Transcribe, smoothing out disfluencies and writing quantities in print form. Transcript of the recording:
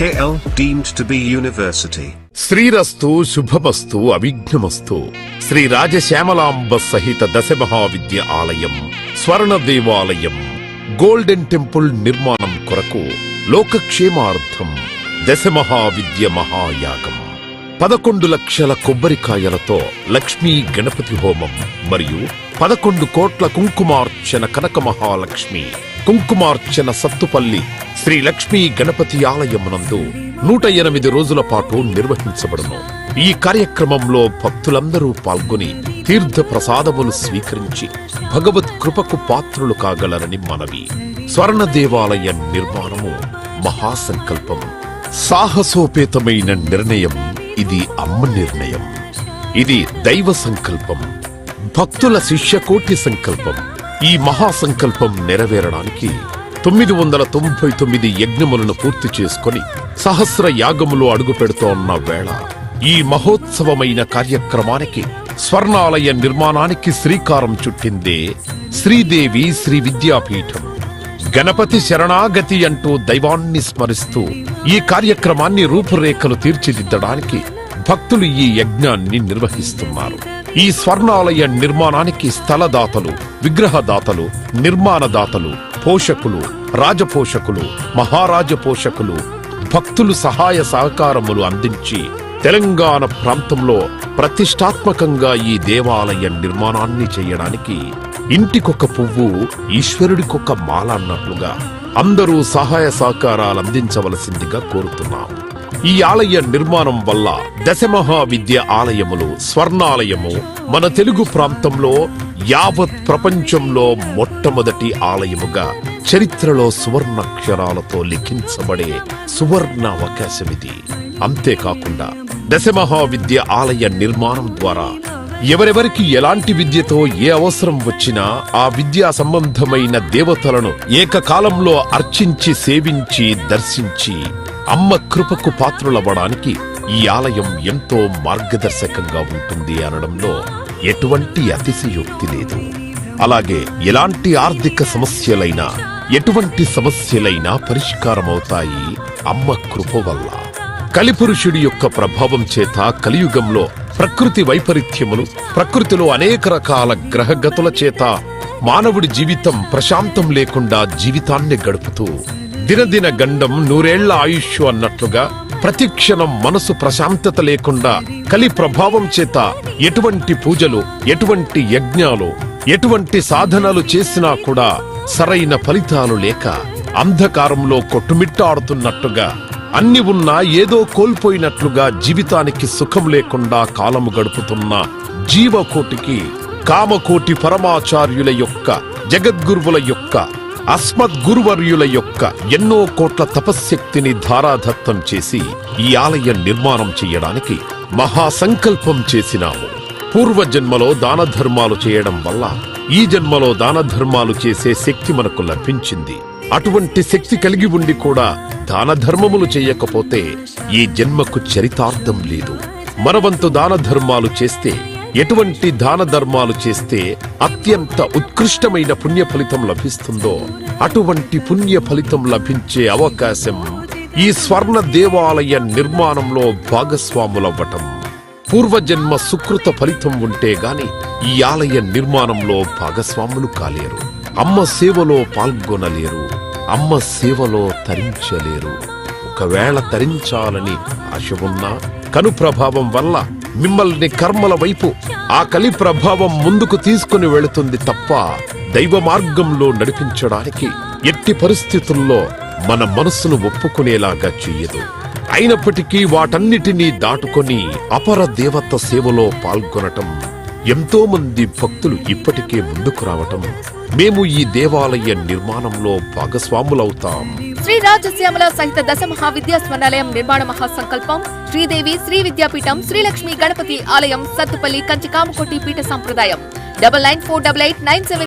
KL deemed to be university. శ్రీరస్తు శుభమస్తు అవిఘ్నమస్తు. శ్రీ రాజశ్యామలాంబ సహిత దశ మహావిద్య ఆలయం స్వర్ణ దేవాలయం గోల్డెన్ టెంపుల్ నిర్మాణం కొరకు లోకక్షేమార్థం దశ మహావిద్య మహాయాగం 11 లక్షల కొబ్బరికాయలతో లక్ష్మీ గణపతి హోమం మరియు 11 కోట్ల కుంకుమార్చన కనక మహాలక్ష్మి కుంకుమార్చన సత్తుపల్లి శ్రీ లక్ష్మీ గణపతి ఆలయమునందు 108 రోజుల పాటు నిర్వహించబడును. ఈ కార్యక్రమంలో భక్తులందరూ పాల్గొని తీర్థ ప్రసాదములు స్వీకరించి భగవత్ కృపకు పాత్రులు కాగలరని మనవి. స్వర్ణ దేవాలయ నిర్మాణము మహాసంకల్పం, సాహసోపేతమైన నిర్ణయం. ఇది అమ్మ నిర్ణయం, ఇది దైవ సంకల్పం, భక్తుల శిష్యకోటి సంకల్పం. ఈ మహాసంకల్పం నెరవేరడానికి 999 యజ్ఞములను పూర్తి చేసుకుని సహస్ర యాగములు అడుగు పెడుతోన్న వేళ ఈ మహోత్సవమైన కార్యక్రమానికి స్వర్ణాలయ నిర్మాణానికి శ్రీకారం చుట్టిందే శ్రీదేవి శ్రీ విద్యాపీఠం. గణపతి శరణాగతి అంటూ దైవాన్ని స్మరిస్తూ ఈ కార్యక్రమాన్ని రూపురేఖలు తీర్చిదిద్దడానికి భక్తులు ఈ యజ్ఞాన్ని నిర్వహిస్తున్నారు. ఈ స్వర్ణాలయ నిర్మాణానికి స్థలదాతలు, విగ్రహదాతలు, నిర్మాణదాతలు, పోషకులు, రాజపోషకులు, మహారాజ పోషకులు, భక్తులు సహాయ సహకారములు అందించి తెలంగాణ ప్రాంతంలో ప్రతిష్టాత్మకంగా ఈ దేవాలయ నిర్మాణాన్ని చేయడానికి ఇంటికొక పువ్వు ఈశ్వరుడికొక మాల అన్నట్లుగా అందరూ సహాయ సహకారాలు అందించవలసిందిగా కోరుతున్నాం. ఈ ఆలయ నిర్మాణం వల్ల దశమహావిద్య ఆలయములు స్వర్ణాలయము మన తెలుగు ప్రాంతంలో యావత్ ప్రపంచంలో మొట్టమొదటి ఆలయముగా చరిత్రలో సువర్ణాక్షరాలతో లిఖించబడే సువర్ణ అవకాశమిది. అంతేకాకుండా దశమహావిద్య ఆలయ నిర్మాణం ద్వారా ఎవరెవరికి ఎలాంటి విద్యతో ఏ అవసరం వచ్చినా ఆ విద్యా సంబంధమైన దేవతలను ఏకకాలంలో అర్చించి సేవించి దర్శించి అమ్మ కృపకు పాత్రులవ్వడానికి ఈ ఆలయం ఎంతో మార్గదర్శకంగా ఉంటుంది అనడంలో ఎటువంటి అతిశయోక్తి లేదు. అలాగే ఎలాంటి ఆర్థిక సమస్యలైనా ఎటువంటి సమస్యలైనా పరిష్కారమవుతాయి అమ్మ కృప వల్ల. కలిపురుషుడి యొక్క ప్రభావం చేత కలియుగంలో ప్రకృతి వైపరీత్యములు, ప్రకృతిలో అనేక రకాల గ్రహగతుల చేత మానవుడి జీవితం ప్రశాంతం లేకుండా జీవితాన్ని గడుపుతూ దినదిన గండం 100 ఏళ్ల ఆయుష్ అన్నట్లుగా ప్రతిక్షణం మనసు ప్రశాంతత లేకుండా కలి ప్రభావం చేత ఎటువంటి పూజలు, ఎటువంటి యజ్ఞాలు, ఎటువంటి సాధనలు చేసినా కూడా సరైన ఫలితాలు లేక అంధకారంలో కొట్టుమిట్టాడుతున్నట్టుగా అన్ని ఉన్నా ఏదో కోల్పోయినట్లుగా జీవితానికి సుఖం లేకుండా కాలము గడుపుతున్న జీవకోటికి కామకోటి పరమాచార్యుల యొక్క, జగద్గురువుల యొక్క, అస్మద్గురువర్యుల యొక్క ఎన్నో కోట్ల తపశ్శక్తిని ధారాధత్తం చేసి ఈ ఆలయ నిర్మాణం చెయ్యడానికి మహాసంకల్పం చేసినాము. పూర్వజన్మలో దాన ధర్మాలు చేయడం వల్ల ఈ జన్మలో దాన ధర్మాలు చేసే శక్తి మనకు లభించింది. అటువంటి శక్తి కలిగి ఉండి కూడా దాన ధర్మములు చేయకపోతే ఈ జన్మకు చరితార్థం లేదు. మనవంతు దాన ధర్మాలు చేస్తే, ఎటువంటి దాన ధర్మాలు చేస్తే అత్యంత ఉత్కృష్టమైన పుణ్య ఫలితం లభిస్తుందో అటువంటి పుణ్య ఫలితం లభించే అవకాశం ఈ స్వర్ణ దేవాలయ నిర్మాణంలో భాగస్వాములవ్వటం. పూర్వజన్మ సుకృత ఫలితం ఉంటే గాని ఈ ఆలయ నిర్మాణంలో భాగస్వాములు కాలేరు. అమ్మ సేవలో పాల్గొనలేరు, అమ్మ సేవలో తరించలేరు. ఒకవేళ తరించాలని ఆశ ఉన్నా కను ప్రభావం వల్ల మిమ్మల్ని కర్మల వైపు ఆ కలి ప్రభావం ముందుకు తీసుకుని వెళుతుంది తప్ప దైవ మార్గంలో నడిపించడానికి ఎట్టి పరిస్థితుల్లో మన మనస్సును ఒప్పుకునేలాగా చెయ్యదు. అయినప్పటికీ వాటన్నిటినీ దాటుకొని అపర దేవత సేవలో పాల్గొనటం ఎంతో మంది భక్తులు ఇప్పటికే ముందుకు రావటం మేము ఈ దేవాలయ నిర్మాణంలో భాగస్వాములవుతాం. శ్రీ రాజశ్యామల సహిత దశ మహావిద్యా స్వర్ణాలయం నిర్మాణ మహాసంకల్పం శ్రీదేవి శ్రీ విద్యాపీఠం శ్రీ లక్ష్మీ గణపతి ఆలయం సత్తుపల్లి కంచి కామకోటి పీఠ సంప్రదాయం 99488979